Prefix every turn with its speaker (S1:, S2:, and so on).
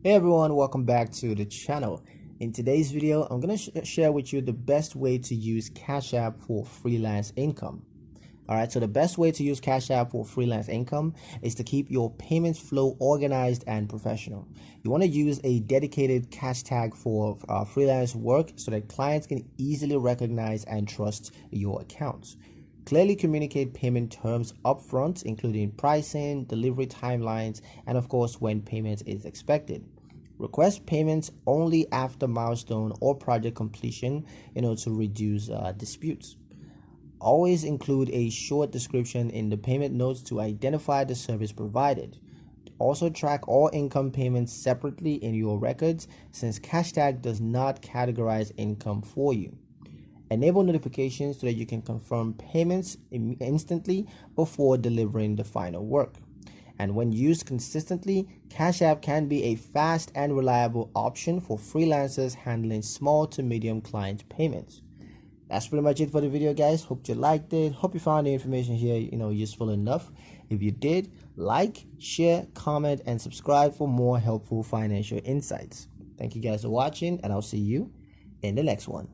S1: Hey everyone, welcome back to the channel. In today's video, I'm going to share with you the best way to use Cash App for freelance income. Alright, so the best way to use Cash App for freelance income is to keep your payments flow organized and professional. You want to use a dedicated cash tag for freelance work so that clients can easily recognize and trust your accounts. Clearly communicate payment terms upfront, including pricing, delivery timelines, and of course when payment is expected. Request payments only after milestone or project completion, to reduce disputes. Always include a short description in the payment notes to identify the service provided. Also track all income payments separately in your records since Cashtag does not categorize income for you. Enable notifications so that you can confirm payments instantly before delivering the final work. And when used consistently, Cash App can be a fast and reliable option for freelancers handling small to medium client payments. That's pretty much it for the video, guys. Hope you liked it. Hope you found the information here, useful enough. If you did, like, share, comment, and subscribe for more helpful financial insights. Thank you guys for watching, and I'll see you in the next one.